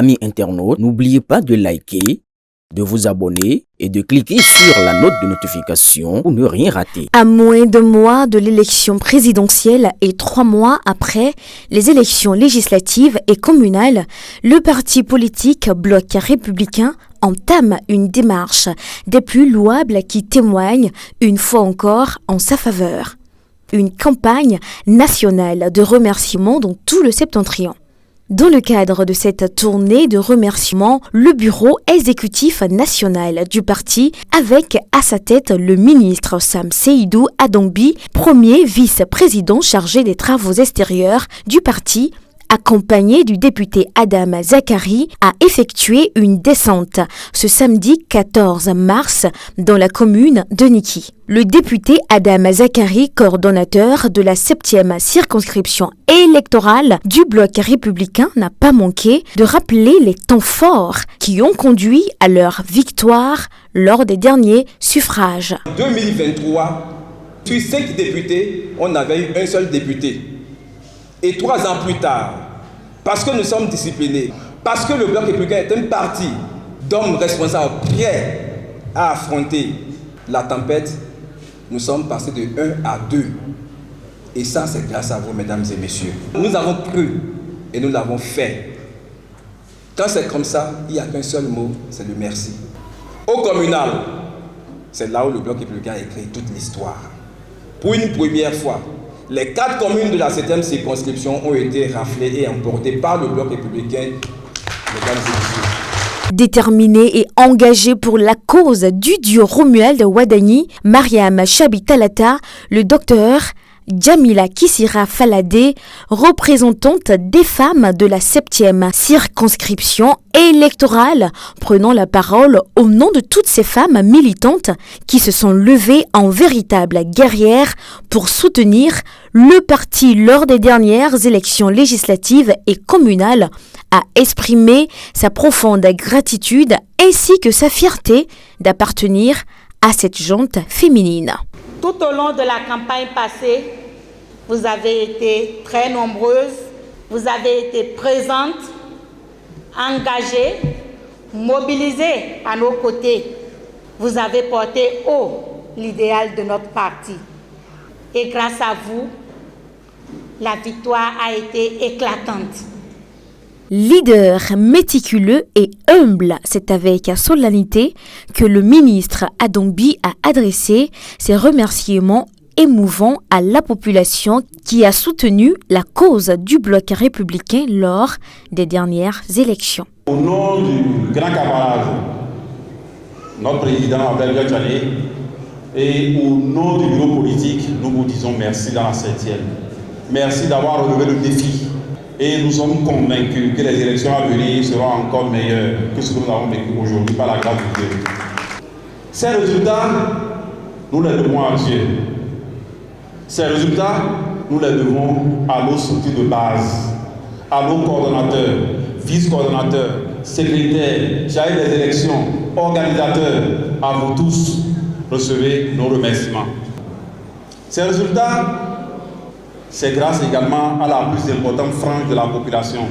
Amis internautes, n'oubliez pas de liker, de vous abonner et de cliquer sur la note de notification pour ne rien rater. À moins de mois de l'élection présidentielle et 3 mois après les élections législatives et communales, le parti politique Bloc républicain entame une démarche des plus louables qui témoigne une fois encore en sa faveur. Une campagne nationale de remerciements dans tout le septentrion. Dans le cadre de cette tournée de remerciements, le bureau exécutif national du parti, avec à sa tête le ministre Sam Seydou Adongbi, premier vice-président chargé des travaux extérieurs du parti, accompagné du député Adam Zakari, a effectué une descente ce samedi 14 mars dans la commune de Niki. Le député Adam Zakari, coordonnateur de la 7e circonscription électorale du Bloc républicain, n'a pas manqué de rappeler les temps forts qui ont conduit à leur victoire lors des derniers suffrages. En 2023, sur 5 députés, on avait eu un seul député. Et 3 ans plus tard, parce que nous sommes disciplinés, parce que le Bloc républicain est un parti d'hommes responsables prêts à affronter la tempête, nous sommes passés de 1 à 2. Et ça, c'est grâce à vous, mesdames et messieurs. Nous avons cru et nous l'avons fait. Quand c'est comme ça, il n'y a qu'un seul mot, c'est le merci. Au communal, c'est là où le Bloc républicain a écrit toute l'histoire. Pour une première fois, les 4 communes de la 7e circonscription ont été raflées et emportées par le Bloc républicain, mesdames et messieurs. Déterminé et engagé pour la cause du duo Romuald Wadani, Mariam Chabitalata, le docteur Jamila Kissira Falade, représentante des femmes de la 7e circonscription électorale, prenant la parole au nom de toutes ces femmes militantes qui se sont levées en véritables guerrières pour soutenir le parti lors des dernières élections législatives et communales, a exprimé sa profonde gratitude ainsi que sa fierté d'appartenir à cette junte féminine. Tout au long de la campagne passée, vous avez été très nombreuses, vous avez été présentes, engagées, mobilisées à nos côtés. Vous avez porté haut l'idéal de notre parti. Et grâce à vous, la victoire a été éclatante. Leader méticuleux et humble, c'est avec solennité que le ministre Adongbi a adressé ses remerciements émouvants à la population qui a soutenu la cause du Bloc républicain lors des dernières élections. Au nom du grand camarade, notre président Abel Gachane, et au nom du bureau politique, nous vous disons merci dans la 7e. Merci d'avoir relevé le défi. Et nous sommes convaincus que les élections à venir seront encore meilleures que ce que nous avons vécu aujourd'hui par la grâce de Dieu. Ces résultats, nous les devons à Dieu. Ces résultats, nous les devons à nos structures de base, à nos coordonnateurs, vice-coordonnateurs, secrétaires, chargés des élections, organisateurs, à vous tous, recevez nos remerciements. Ces résultats, c'est grâce également à la plus importante frange de la population.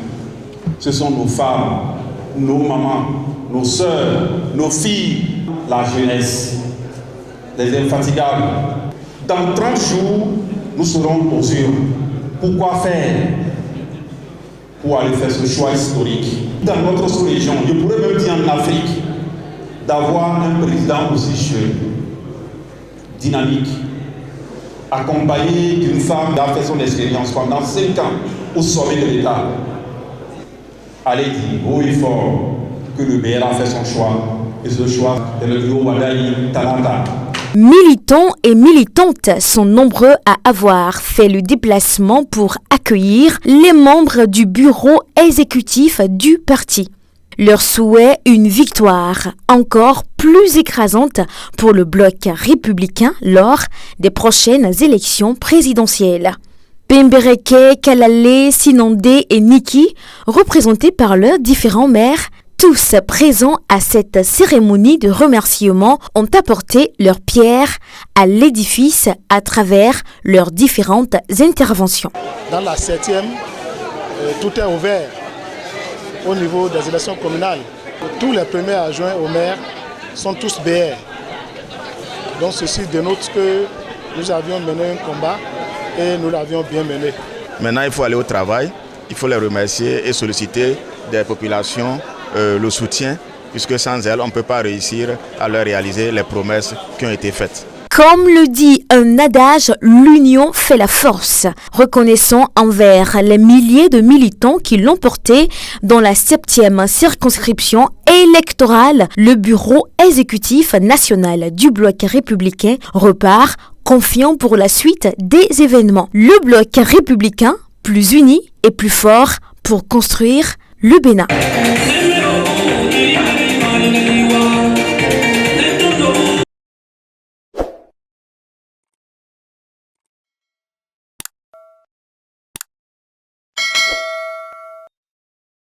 Ce sont nos femmes, nos mamans, nos sœurs, nos filles, la jeunesse, les infatigables. Dans 30 jours, nous serons aux urnes. Pourquoi faire? Pour aller faire ce choix historique. Dans notre sous-région, je pourrais même dire en Afrique, d'avoir un président aussi jeune, dynamique, accompagné d'une femme qui a fait son expérience pendant 5 ans au sommet de l'État. Allez dire haut et fort que le BR a fait son choix. Et ce choix est le duo Wadani Talata. Militants et militantes sont nombreux à avoir fait le déplacement pour accueillir les membres du bureau exécutif du parti. Leur souhait, une victoire encore plus écrasante pour le Bloc républicain lors des prochaines élections présidentielles. Pembereke, Kalale, Sinandé et Niki, représentés par leurs différents maires, tous présents à cette cérémonie de remerciement, ont apporté leur pierre à l'édifice à travers leurs différentes interventions. Dans la 7e, tout est ouvert. au niveau des élections communales. Tous les premiers adjoints au maire sont tous BR. Donc ceci dénote que nous avions mené un combat et nous l'avions bien mené. Maintenant, il faut aller au travail, il faut les remercier et solliciter des populations le soutien, puisque sans elles, on ne peut pas réussir à leur réaliser les promesses qui ont été faites. Comme le dit un adage, l'union fait la force. Reconnaissant envers les milliers de militants qui l'ont porté dans la 7e circonscription électorale, le bureau exécutif national du bloc républicain repart confiant pour la suite des événements. Le bloc républicain, plus uni et plus fort pour construire le Bénin.